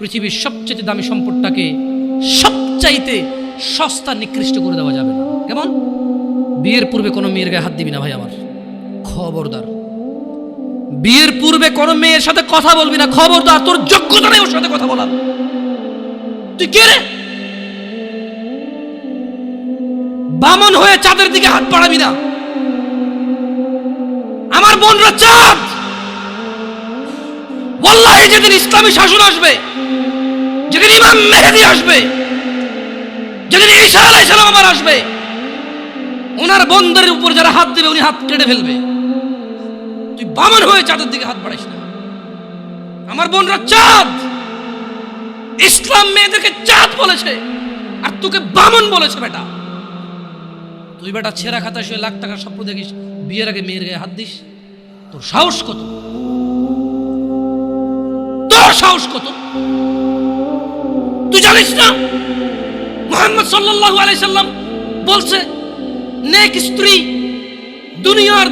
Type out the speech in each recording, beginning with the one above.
পৃথিবীর সবচেয়ে দামি সম্পদটাকে সবচাইতে সস্তা নিকৃষ্ট করে দেওয়া যাবে না। কেমন? বিয়ের পূর্বে কোনো মেয়ের গায়ে হাত দিবি না ভাই আমার, খবরদার। বিয়ের পূর্বে কোনো মেয়ের সাথে কথা বলবি না, খবরদার। তোর যোগ্যতা নেই ওর সাথে কথা বলার। তুই কে রে? বামন হয়ে চাঁদের দিকে হাত বাড়াবি না। আমার বোনরা চাঁদ। ওয়াল্লাহি যেদিন ইসলামী শাসন আসবে, যেদিন ইমাম মেহেদী আসবে, যেদিন ঈসা আলাইহিস সালাম আবার আসবে, ওনার বন্ধের উপর যারা হাত দেবে উনি হাত কেটে ফেলবে। তুই বামন হয়ে চাঁদের দিকে হাত বাড়াইস না। আমার বোনরা চাঁদ। ইসলাম মেয়েদেরকে চাঁদ বলেছে আর তোকে বামন বলেছে বেটা। তুই বেটা ছেঁড়া খাতায় শুয়ে লাখ টাকার স্বপ্ন দেখিস, বিয়ের আগে মেয়ের গায়ে হাত দিস? তোর সাহস কত? তোর সাহস কত? তুই জানিস না মুহাম্মদ সাল্লাল্লাহু আলাইহি সাল্লাম বলছে নেক স্ত্রী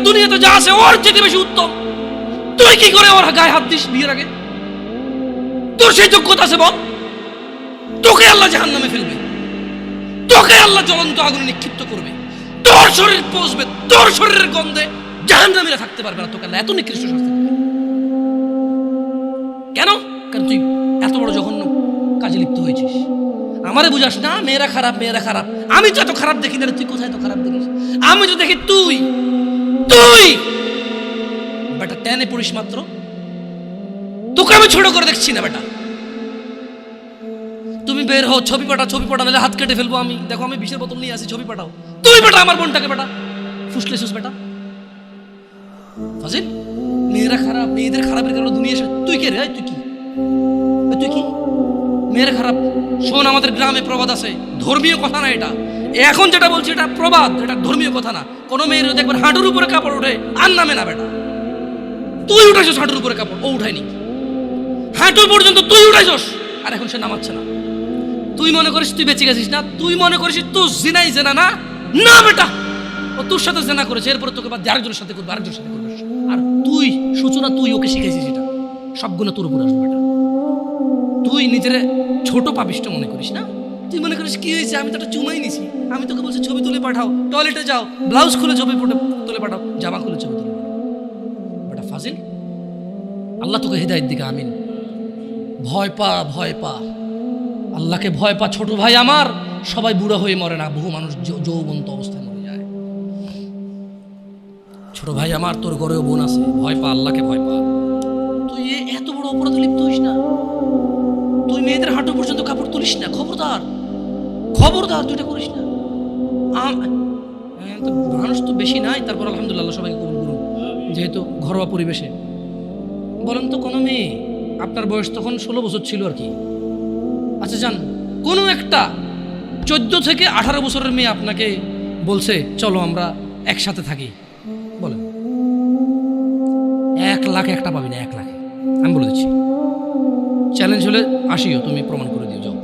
দুনিয়াতে যা আছে ওর চেয়ে বেশি উত্তম। তুই কি করে ওর গায়ে হাত দিস বিয়ের আগে? তোর সেই যোগ্যতা আছে বল? তোকে আল্লাহ জাহান্নামে ফেলবে, তোকে আল্লাহ জ্বলন্ত আগুনে নিক্ষিপ্ত করবে, তোর শরীর পচবে, তোর শরীরের গন্ধে জাহান্নামীরা থাকতে পারবে না। তোকে আল্লাহ এত নিকৃষ্ট শাস্তি দেবে কেন? কারণ তুই এত বড় জঘন্য কাজে লিপ্ত হয়েছিস। আমারে বুঝাস না মেয়েরা খারাপ, মেয়েরা খারাপ। আমি তো এত খারাপ দেখি না, তুই কোথায় তো খারাপ দেখিস? আমি তো দেখি তুই বেটা টেনে পড়িস মাত্র। তোকে আমি ছোট করে দেখছি না বেটা। তুমি বের হও, ছবি পাঠাও, নাহলে হাত কেটে ফেলবো আমি। দেখো আমি বিষের বোতল নিয়ে আসি, ছবি পাঠাও। তুই বেটা আমার বোনটাকে বেটা ফুসলেছিস বেটা। ফাজিল। মেয়েরা খারাপ, মেয়েদের খারাপের কারণে দুনিয়া। তুই কে রে? তুই কি? মেয়েরা খারাপ। শোন, আমাদের গ্রামে প্রবাদ আছে, ধর্মীয় কথা না এটা। এখন যেটা বলছি এটা প্রবাদ, এটা ধর্মীয় কথা না। কোনো মেয়ের দেখবেন হাঁটুর উপরে কাপড় ওঠে আর নামে না বেটা। তুই উঠাইছস হাঁটুর উপরে কাপড়, ও উঠায়নি। হাঁটু পর্যন্ত তুই উঠাইছস আর এখন সে নামাচ্ছে না। তুই মনে করিস তুই বেঁচে গেছিস না? তুই মনে করিস তুই জিনাই জেনা না? না বেটা, ও তোর সাথে জেনা করেছে, এরপরে তোকে বাদ আরেকজনের সাথে করবে, আরেকজনের সাথে করবে। আর তুই সূচনা, তুই ওকে শিখাইছিস এটা। সবগুলো তোর উপর আসবে বেটা। তুই নিজের ছোট পাপিষ্ট মনে করিস না? তুই মনে করিস কি হয়েছে, আমি তো একটা চুমাই নিছি। আমি তোকে বলছি ছবি তুলে পাঠাও, টয়লেটে যাও, ব্লাউজ খুলে ছবি তুলে পাঠাও, জামা খুলে ছবি তুলে পাঠাও। বেটা ফাজিল। আল্লাহ তোকে হিদায়াত দিকে। আমিন। ভয় পা, আল্লাহকে ভয় পা ছোট ভাই আমার। সবাই বুড়া হয়ে মরে না, বহু মানুষ যৌবন্ত অবস্থায় মরে যায়। ছোট ভাই আমার, তোর ঘরেও বোন আছে, ভয় পা, আল্লাহকে ভয় পা। তুই এত বড় অপরাধে লিপ্ত হইস না। তুই মেয়েদের হাঁটু পর্যন্ত কাপড় তুলিস না, খবরদার, তুই এটা করিস না। মানুষ তো বেশি নাই, তারপর আলহামদুলিল্লাহ সবাইকে কবুল করুন, যেহেতু ঘরোয়া পরিবেশে। বলেন তো কোনো মেয়ে, আপনার বয়স তখন 16 বছর ছিল আর কি। আচ্ছা যান, কোনো একটা 14 থেকে 18 বছরের মেয়ে আপনাকে বলছে চলো আমরা একসাথে থাকি, বলেন 1 লাখ একটা পাবি না। 1 লাখে আমি বলে দিচ্ছি, চ্যালেঞ্জ হলে আসিও, তুমি প্রমাণ করে দিও, যাও।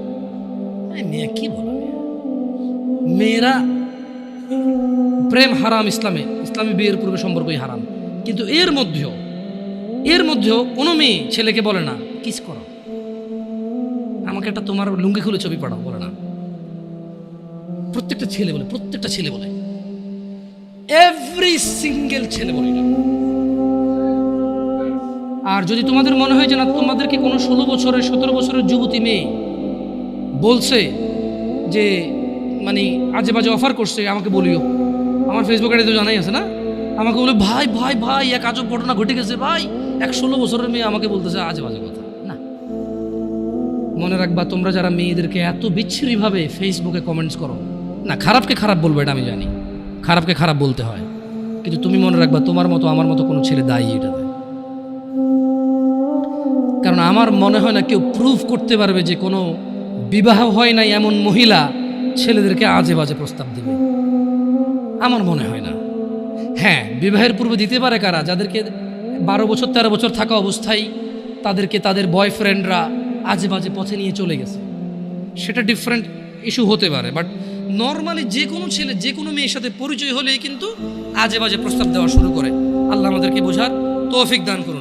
মেয়ে কি বলো? মেয়েরা প্রেম হারাম ইসলামে বিয়ের পূর্বে সম্পর্কই হারাম। কিন্তু এর মধ্যেও কোনো মেয়ে ছেলেকে বলে না কিস করো, আমাকে একটা তোমার লুঙ্গি খুলে ছবি পাঠাও, বলে না। প্রত্যেকটা ছেলে বলে, এভরি সিঙ্গেল ছেলে বলে না। আর যদি তোমাদের মনে হয় যে না, তোমাদেরকে কোনো 16 বছরের 17 বছরের যুবতী মেয়ে বলছে যে মানে আজে বাজে অফার করছে, আমাকে বলিও। আমার ফেসবুক আইডি তো জানাই আছে না, আমাকে বলে ভাই এক আজব ঘটনা ঘটে গেছে ভাই, 16 বছরের মেয়ে আমাকে বলতেছে আজে বাজে কথা। না, মনে রাখবা, তোমরা যারা মেয়েদেরকে এত বিচ্ছিরিভাবে ফেসবুকে কমেন্টস করো না, খারাপকে খারাপ বলবো, এটা আমি জানি, খারাপকে খারাপ বলতে হয়, কিন্তু তুমি মনে রাখবা তোমার মতো আমার মতো কোনো ছেলে দায়ী এটাতে। কারণ আমার মনে হয় না কেউ প্রুফ করতে পারবে যে কোনো বিবাহ হয় নাই এমন মহিলা ছেলেদেরকে আজে বাজে প্রস্তাব দেবে, আমার মনে হয় না। হ্যাঁ, বিবাহের পূর্বে দিতে পারে কারা? যাদেরকে 12 বছর 13 বছর থাকা অবস্থায় তাদেরকে তাদের বয়ফ্রেন্ডরা আজে বাজে পথে নিয়ে চলে গেছে, সেটা ডিফারেন্ট ইস্যু হতে পারে। বাট নর্মালি যে কোনো ছেলে যে কোনো মেয়ের সাথে পরিচয় হলেই কিন্তু আজে বাজে প্রস্তাব দেওয়া শুরু করে। আল্লাহ আমাদেরকে বোঝার তৌফিক দান করুন।